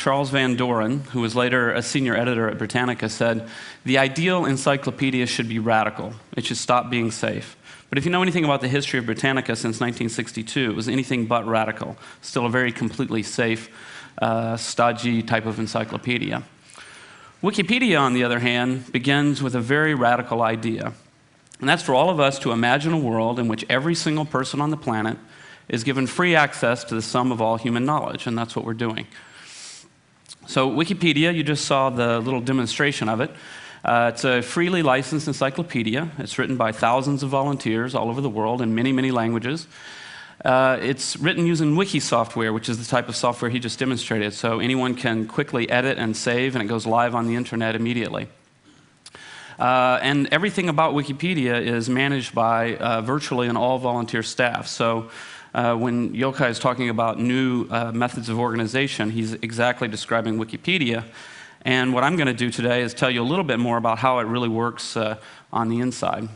Charles Van Doren, who was later a senior editor at Britannica, said, "The ideal encyclopedia should be radical. It should stop being safe." But if you know anything about the history of Britannica since 1962, it was anything but radical. Still a very completely safe, stodgy type of encyclopedia. Wikipedia, on the other hand, begins with a very radical idea. And that's for all of us to imagine a world in which every single person on the planet is given free access to the sum of all human knowledge, and that's what we're doing. So Wikipedia, you just saw the little demonstration of it. It's a freely licensed encyclopedia. It's written by thousands of volunteers all over the world in many, many languages. It's written using wiki software, which is the type of software he just demonstrated, so anyone can quickly edit and save, and it goes live on the internet immediately. And everything about Wikipedia is managed by virtually an all-volunteer staff. So when Yochai is talking about new methods of organization, he's exactly describing Wikipedia. And what I'm going to do today is tell you a little bit more about how it really works on the inside.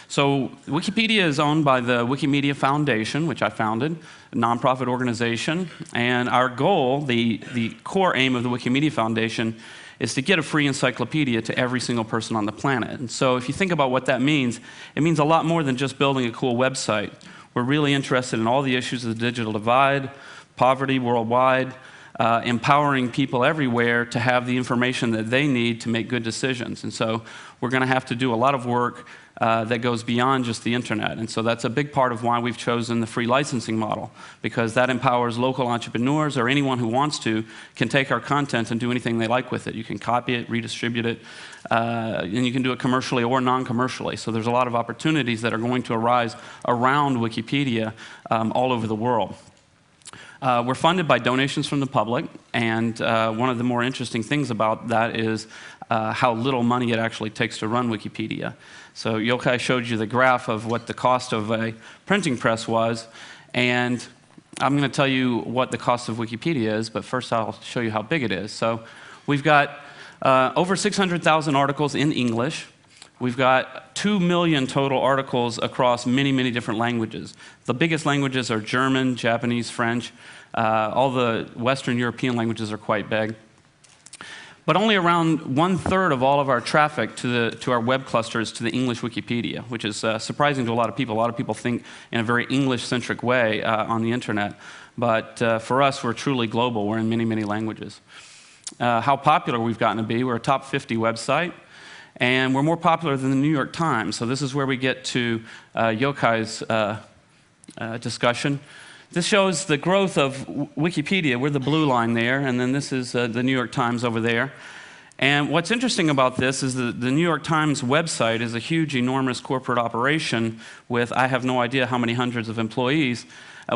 So Wikipedia is owned by the Wikimedia Foundation, which I founded, a nonprofit organization. And our goal, the core aim of the Wikimedia Foundation, is to get a free encyclopedia to every single person on the planet. And so if you think about what that means, it means a lot more than just building a cool website. We're really interested in all the issues of the digital divide, poverty worldwide, empowering people everywhere to have the information that they need to make good decisions. And so we're going to have to do a lot of work that goes beyond just the internet. And so that's a big part of why we've chosen the free licensing model, because that empowers local entrepreneurs or anyone who wants to can take our content and do anything they like with it. You can copy it, redistribute it, and you can do it commercially or non-commercially. So there's a lot of opportunities that are going to arise around Wikipedia all over the world. We're funded by donations from the public, and one of the more interesting things about that is how little money it actually takes to run Wikipedia. So Yochai showed you the graph of what the cost of a printing press was, and I'm going to tell you what the cost of Wikipedia is, but first I'll show you how big it is. So we've got over 600,000 articles in English. We've got 2 million total articles across many, many different languages. The biggest languages are German, Japanese, French. All the Western European languages are quite big. But only around 1/3 of all of our traffic to our web cluster is to the English Wikipedia, which is surprising to a lot of people. A lot of people think in a very English-centric way on the internet. But for us, we're truly global. We're in many, many languages. How popular we've gotten to be, we're a top 50 website. And we're more popular than the New York Times. So this is where we get to Yochai's discussion. This shows the growth of Wikipedia. We're the blue line there, and then this is the New York Times over there. And what's interesting about this is that the New York Times website is a huge, enormous corporate operation with I have no idea how many hundreds of employees.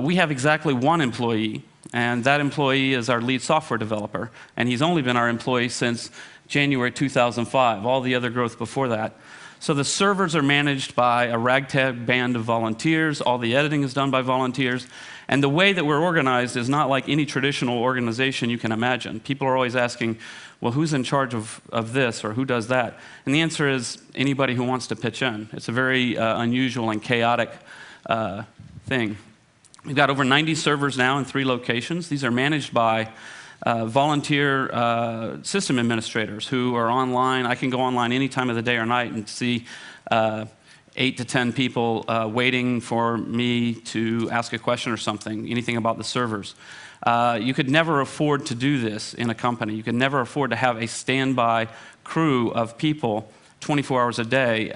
We have exactly one employee, and that employee is our lead software developer. And he's only been our employee since January 2005, all the other growth before that. So the servers are managed by a ragtag band of volunteers. All the editing is done by volunteers. And the way that we're organized is not like any traditional organization you can imagine. People are always asking, well, who's in charge of this or who does that? And the answer is anybody who wants to pitch in. It's a very unusual and chaotic thing. We've got over 90 servers now in 3 locations. These are managed by volunteer system administrators who are online. I can go online any time of the day or night and see 8 to 10 people waiting for me to ask a question or something, anything about the servers. You could never afford to do this in a company. You could never afford to have a standby crew of people 24 hours a day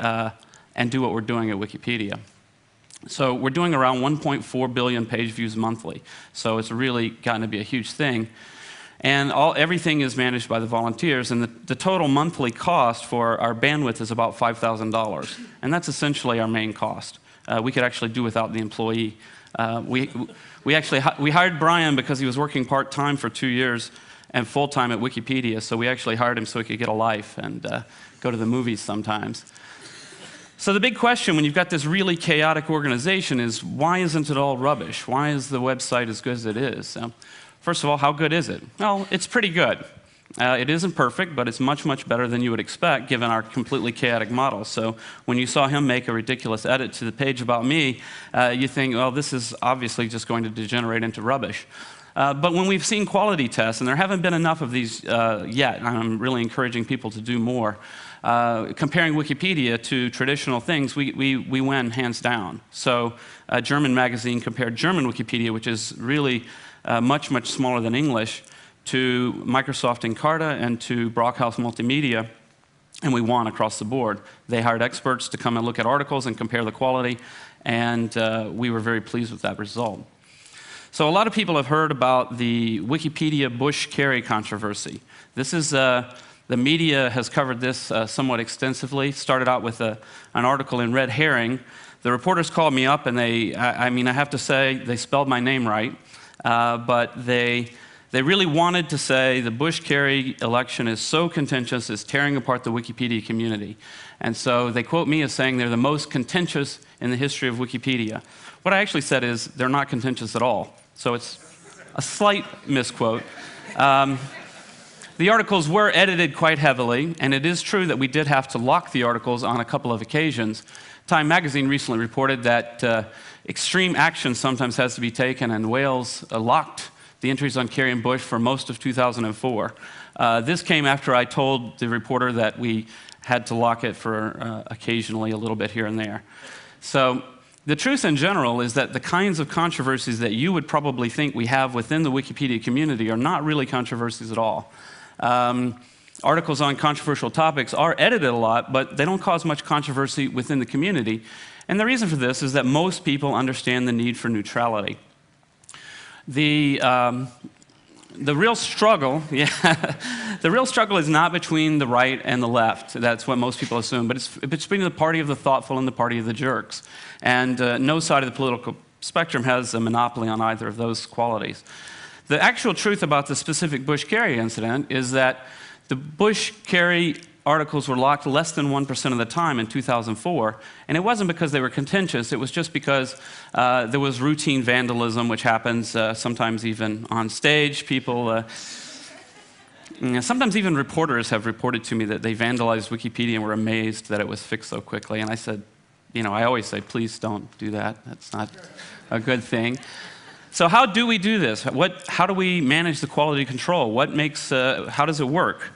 and do what we're doing at Wikipedia. So we're doing around 1.4 billion page views monthly. So it's really gotten to be a huge thing. And everything is managed by the volunteers, and the total monthly cost for our bandwidth is about $5,000, and that's essentially our main cost. We could actually do without the employee. We hired Brian because he was working part-time for 2 years and full-time at Wikipedia, so we actually hired him so he could get a life and go to the movies sometimes. So the big question when you've got this really chaotic organization is, why isn't it all rubbish? Why is the website as good as it is? First of all, how good is it? Well, it's pretty good. It isn't perfect, but it's much, much better than you would expect given our completely chaotic model. So when you saw him make a ridiculous edit to the page about me, you think, well, this is obviously just going to degenerate into rubbish. But when we've seen quality tests, and there haven't been enough of these yet, and I'm really encouraging people to do more, comparing Wikipedia to traditional things, we win hands down. So a German magazine compared German Wikipedia, which is really much, much smaller than English, to Microsoft Encarta and to Brockhaus Multimedia, and we won across the board. They hired experts to come and look at articles and compare the quality, and we were very pleased with that result. So a lot of people have heard about the Wikipedia Bush-Kerry controversy. This is, the media has covered this somewhat extensively. Started out with an article in Red Herring. The reporters called me up, and I mean, I have to say, they spelled my name right, but they really wanted to say the Bush-Kerry election is so contentious, it's tearing apart the Wikipedia community. And so they quote me as saying they're the most contentious in the history of Wikipedia. What I actually said is they're not contentious at all. So it's a slight misquote. The articles were edited quite heavily, and it is true that we did have to lock the articles on a couple of occasions. Time magazine recently reported that extreme action sometimes has to be taken, and Wales locked the entries on Kerry and Bush for most of 2004. This came after I told the reporter that we had to lock it for occasionally a little bit here and there. So the truth in general is that the kinds of controversies that you would probably think we have within the Wikipedia community are not really controversies at all. Articles on controversial topics are edited a lot, but they don't cause much controversy within the community. And the reason for this is that most people understand the need for neutrality. The real struggle, the real struggle is not between the right and the left. That's what most people assume, but it's between the party of the thoughtful and the party of the jerks. And no side of the political spectrum has a monopoly on either of those qualities. The actual truth about the specific Bush-Kerry incident is that the Bush-Kerry articles were locked less than 1% of the time in 2004, and it wasn't because they were contentious, it was just because there was routine vandalism, which happens sometimes even on stage. People, sometimes even reporters have reported to me that they vandalized Wikipedia and were amazed that it was fixed so quickly, and I said, you know, I always say, please don't do that, that's not a good thing. So how do we do this? How do we manage the quality control? How does it work?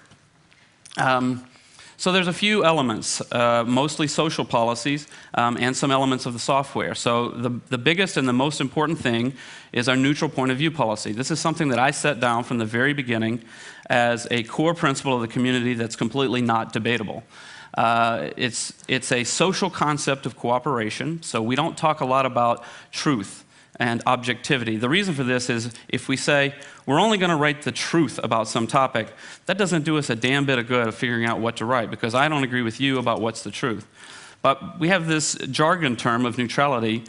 So there's a few elements, mostly social policies, and some elements of the software. So the biggest and the most important thing is our neutral point of view policy. This is something that I set down from the very beginning as a core principle of the community that's completely not debatable. It's a social concept of cooperation, so we don't talk a lot about truth and objectivity. The reason for this is if we say we're only going to write the truth about some topic, that doesn't do us a damn bit of good of figuring out what to write, because I don't agree with you about what's the truth. But we have this jargon term of neutrality,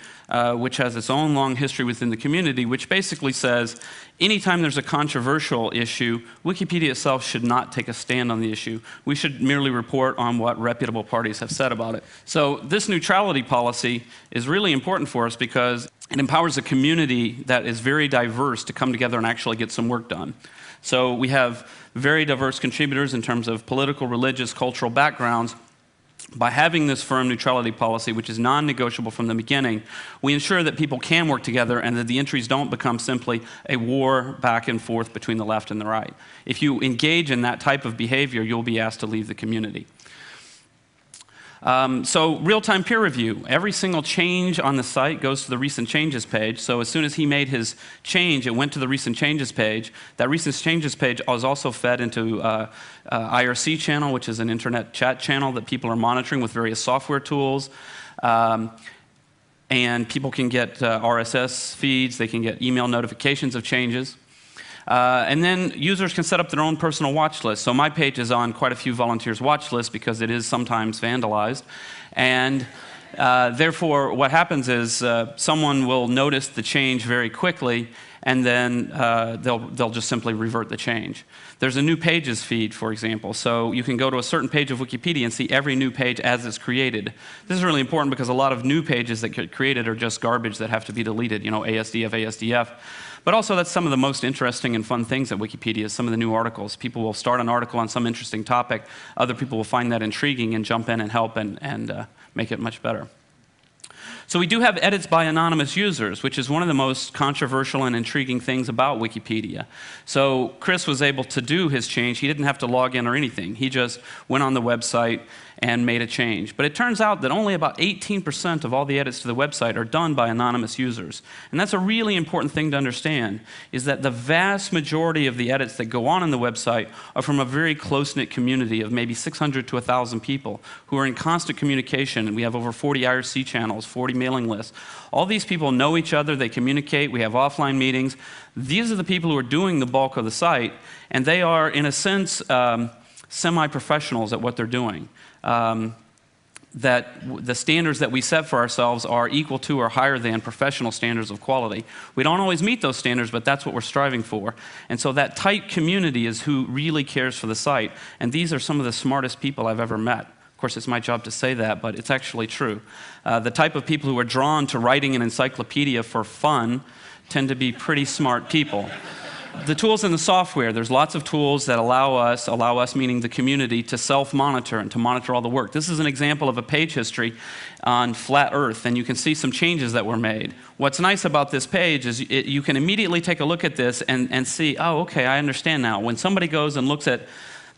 which has its own long history within the community, which basically says anytime there's a controversial issue, Wikipedia itself should not take a stand on the issue. We should merely report on what reputable parties have said about it. So this neutrality policy is really important for us because it empowers a community that is very diverse to come together and actually get some work done. So we have very diverse contributors in terms of political, religious, cultural backgrounds. By having this firm neutrality policy, which is non-negotiable from the beginning, we ensure that people can work together and that the entries don't become simply a war back and forth between the left and the right. If you engage in that type of behavior, you'll be asked to leave the community. So real-time peer review. Every single change on the site goes to the recent changes page. So as soon as he made his change, it went to the recent changes page. That recent changes page was also fed into IRC channel, which is an internet chat channel that people are monitoring with various software tools. And people can get RSS feeds. They can get email notifications of changes. And then users can set up their own personal watch list. So my page is on quite a few volunteers' watch lists because it is sometimes vandalized. And therefore, what happens is someone will notice the change very quickly, and then they'll just simply revert the change. There's a new pages feed, for example. So you can go to a certain page of Wikipedia and see every new page as it's created. This is really important because a lot of new pages that get created are just garbage that have to be deleted, you know, ASDF, ASDF. But also that's some of the most interesting and fun things at Wikipedia, some of the new articles. People will start an article on some interesting topic. Other people will find that intriguing and jump in and help and make it much better. So we do have edits by anonymous users, which is one of the most controversial and intriguing things about Wikipedia. So Chris was able to do his change. He didn't have to log in or anything. He just went on the website and made a change. But it turns out that only about 18% of all the edits to the website are done by anonymous users. And that's a really important thing to understand, is that the vast majority of the edits that go on in the website are from a very close-knit community of maybe 600 to 1,000 people who are in constant communication. And we have over 40 IRC channels, 40 mailing lists. All these people know each other, they communicate, we have offline meetings. These are the people who are doing the bulk of the site, and they are, in a sense, semi-professionals at what they're doing. That the standards that we set for ourselves are equal to or higher than professional standards of quality. We don't always meet those standards, but that's what we're striving for. And so that tight community is who really cares for the site. And these are some of the smartest people I've ever met. Of course, it's my job to say that, but it's actually true. The type of people who are drawn to writing an encyclopedia for fun tend to be pretty smart people. The tools in the software, there's lots of tools that allow us meaning the community, to self-monitor and to monitor all the work. This is an example of a page history on flat Earth, and you can see some changes that were made. What's nice about this page is you can immediately take a look at this and see, oh, okay, I understand now. When somebody goes and looks at,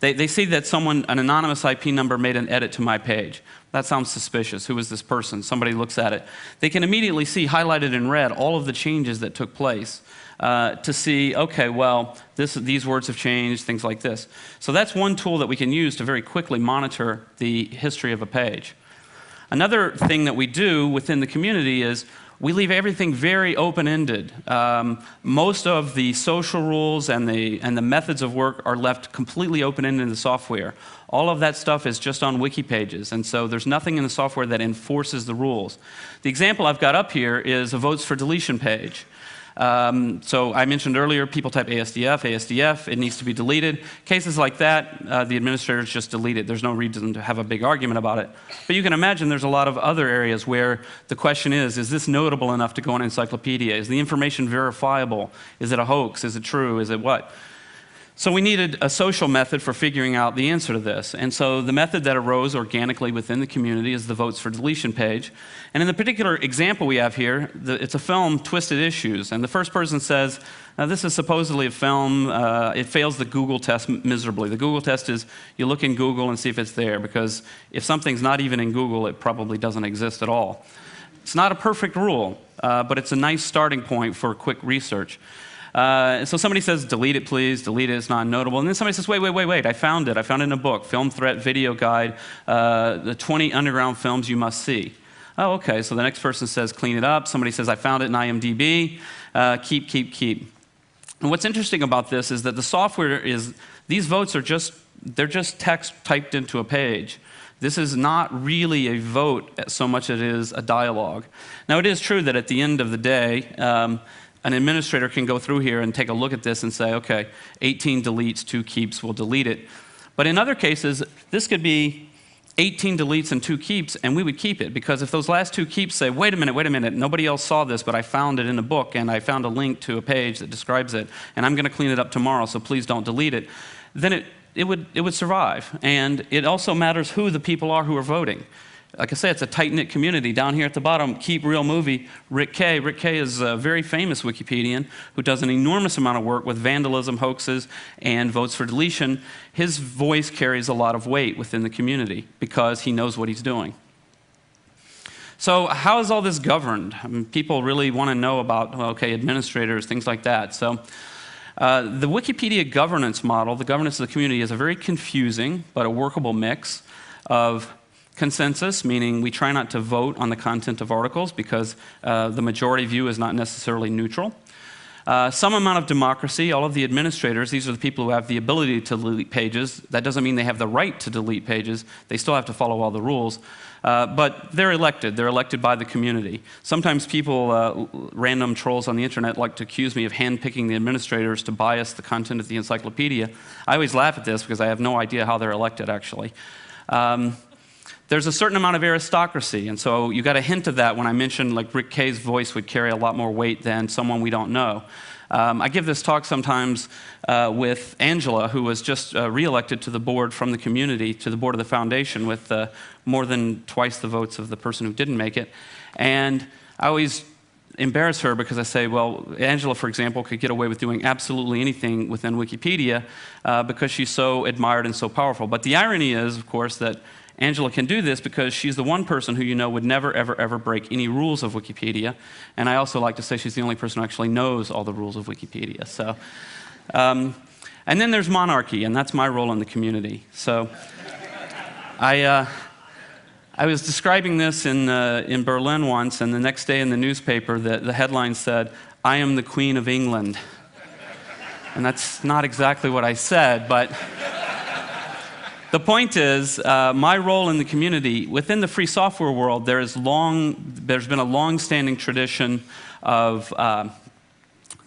they see that an anonymous IP number made an edit to my page. That sounds suspicious. Who is this person? Somebody looks at it. They can immediately see, highlighted in red, all of the changes that took place. To see, okay, well, these words have changed, things like this. So that's one tool that we can use to very quickly monitor the history of a page. Another thing that we do within the community is we leave everything very open-ended. Most of the social rules and the methods of work are left completely open-ended in the software. All of that stuff is just on wiki pages, and so there's nothing in the software that enforces the rules. The example I've got up here is a votes for deletion page. So I mentioned earlier, people type ASDF, it needs to be deleted. Cases like that, the administrators just delete it. There's no reason to have a big argument about it. But you can imagine there's a lot of other areas where the question is this notable enough to go on Encyclopedia? Is the information verifiable? Is it a hoax? Is it true? Is it what? So we needed a social method for figuring out the answer to this. And so the method that arose organically within the community is the votes for deletion page. And in the particular example we have here, it's a film, Twisted Issues. And the first person says, now this is supposedly a film, it fails the Google test miserably. The Google test is you look in Google and see if it's there, because if something's not even in Google, it probably doesn't exist at all. It's not a perfect rule, but it's a nice starting point for quick research. So somebody says, delete it, please, delete it, it's not notable. And then somebody says, wait, I found it in a book, Film Threat Video Guide, the 20 underground films you must see. Oh, okay, so the next person says, clean it up. Somebody says, I found it in IMDb, keep. And what's interesting about this is that the software these votes are they're just text typed into a page. This is not really a vote so much as it is a dialogue. Now, it is true that at the end of the day, an administrator can go through here and take a look at this and say, okay, 18 deletes, 2 keeps, we'll delete it. But in other cases, this could be 18 deletes and 2 keeps, and we would keep it, because if those last 2 keeps say, wait a minute, nobody else saw this, but I found it in a book, and I found a link to a page that describes it, and I'm going to clean it up tomorrow, so please don't delete it, then it would survive. And it also matters who the people are who are voting. Like I say, it's a tight-knit community. Down here at the bottom, Keep Real Movie, Rick Kay. Rick Kay is a very famous Wikipedian who does an enormous amount of work with vandalism, hoaxes, and votes for deletion. His voice carries a lot of weight within the community because he knows what he's doing. So how is all this governed? I mean, people really want to know about, okay, administrators, things like that. So the Wikipedia governance model, the governance of the community, is a very confusing but a workable mix of consensus, meaning we try not to vote on the content of articles because the majority view is not necessarily neutral. Some amount of democracy. All of the administrators, these are the people who have the ability to delete pages. That doesn't mean they have the right to delete pages. They still have to follow all the rules. But they're elected. They're elected by the community. Sometimes people, random trolls on the internet, like to accuse me of handpicking the administrators to bias the content of the encyclopedia. I always laugh at this because I have no idea how they're elected, actually. There's a certain amount of aristocracy, and so you got a hint of that when I mentioned like Rick Kay's voice would carry a lot more weight than someone we don't know. I give this talk sometimes with Angela, who was just re-elected to the board from the community, to the board of the foundation, with more than twice the votes of the person who didn't make it. And I always embarrass her because I say, well, Angela, for example, could get away with doing absolutely anything within Wikipedia because she's so admired and so powerful. But the irony is, of course, that Angela can do this because she's the one person who you know would never, ever, ever break any rules of Wikipedia. And I also like to say she's the only person who actually knows all the rules of Wikipedia. So, and then there's monarchy, and that's my role in the community. So I was describing this in Berlin once, and the next day in the newspaper, the headline said, "I am the Queen of England." And that's not exactly what I said, but the point is, my role in the community, within the free software world, there's been a long-standing tradition of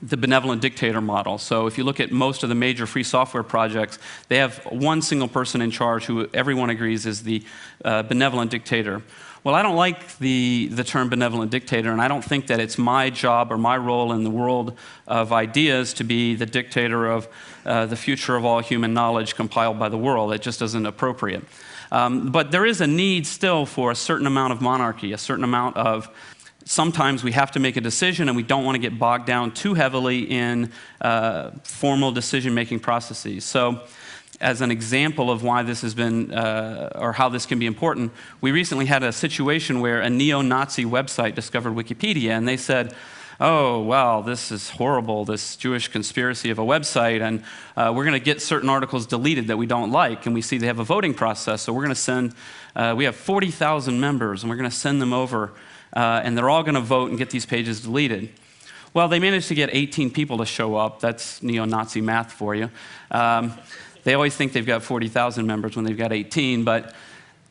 the benevolent dictator model. So if you look at most of the major free software projects, they have one single person in charge who everyone agrees is the benevolent dictator. Well, I don't like the term benevolent dictator, and I don't think that it's my job or my role in the world of ideas to be the dictator of the future of all human knowledge compiled by the world. It just isn't appropriate. But there is a need still for a certain amount of monarchy, a certain amount of sometimes we have to make a decision and we don't want to get bogged down too heavily in formal decision-making processes. So as an example of why this has been, or how this can be important, we recently had a situation where a neo-Nazi website discovered Wikipedia, and they said, oh, well, this is horrible, this Jewish conspiracy of a website, and we're going to get certain articles deleted that we don't like, and we see they have a voting process, so we're going to send, we have 40,000 members, and we're going to send them over, and they're all going to vote and get these pages deleted. Well, they managed to get 18 people to show up. That's neo-Nazi math for you. They always think they've got 40,000 members when they've got 18, but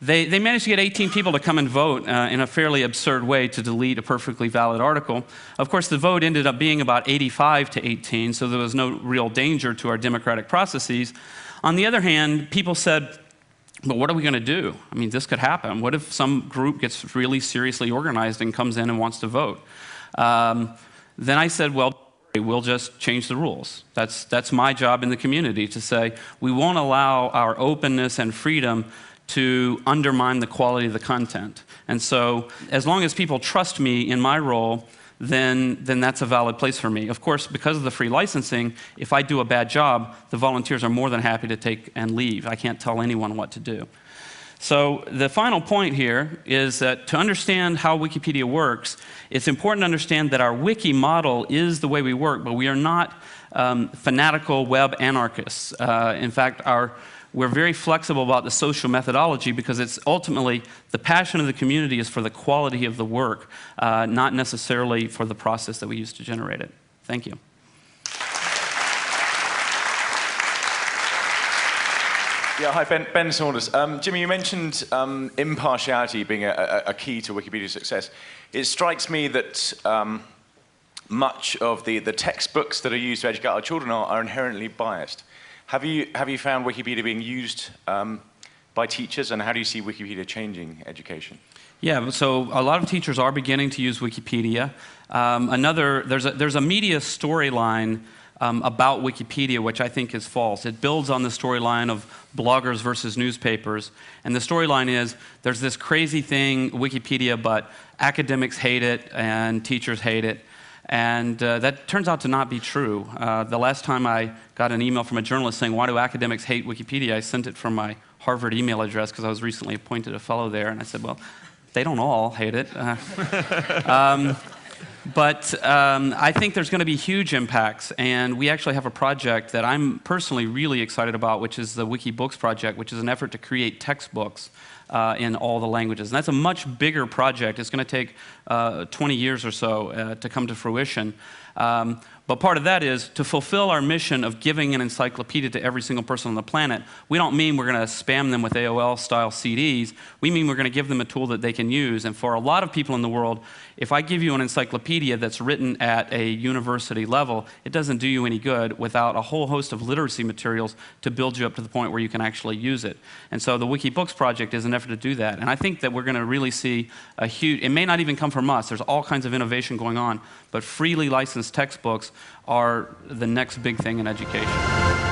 they managed to get 18 people to come and vote in a fairly absurd way to delete a perfectly valid article. Of course, the vote ended up being about 85 to 18, so there was no real danger to our democratic processes. On the other hand, people said, but what are we going to do? I mean, this could happen. What if some group gets really seriously organized and comes in and wants to vote? Then I said, well, we'll just change the rules. That's my job in the community, to say we won't allow our openness and freedom to undermine the quality of the content. And so as long as people trust me in my role, then that's a valid place for me. Of course, because of the free licensing, if I do a bad job, the volunteers are more than happy to take and leave. I can't tell anyone what to do. So the final point here is that to understand how Wikipedia works, it's important to understand that our wiki model is the way we work, but we are not fanatical web anarchists. In fact, we're very flexible about the social methodology because it's ultimately the passion of the community is for the quality of the work, not necessarily for the process that we use to generate it. Thank you. Yeah, hi, Ben Saunders. Jimmy, you mentioned impartiality being a key to Wikipedia's success. It strikes me that much of the textbooks that are used to educate our children are inherently biased. Have you found Wikipedia being used by teachers, and how do you see Wikipedia changing education? Yeah, so a lot of teachers are beginning to use Wikipedia. There's a media storyline about Wikipedia, which I think is false. It builds on the storyline of bloggers versus newspapers. And the storyline is, there's this crazy thing, Wikipedia, but academics hate it and teachers hate it. And that turns out to not be true. The last time I got an email from a journalist saying, why do academics hate Wikipedia? I sent it from my Harvard email address because I was recently appointed a fellow there. And I said, well, they don't all hate it. But I think there's going to be huge impacts, and we actually have a project that I'm personally really excited about, which is the Wikibooks project, which is an effort to create textbooks in all the languages. And that's a much bigger project. It's going to take 20 years or so to come to fruition. But part of that is to fulfill our mission of giving an encyclopedia to every single person on the planet. We don't mean we're going to spam them with AOL-style CDs. We mean we're going to give them a tool that they can use. And for a lot of people in the world, if I give you an encyclopedia that's written at a university level, it doesn't do you any good without a whole host of literacy materials to build you up to the point where you can actually use it. And so the Wikibooks project is an effort to do that. And I think that we're going to really see a huge, it may not even come from us, there's all kinds of innovation going on, but freely licensed textbooks are the next big thing in education.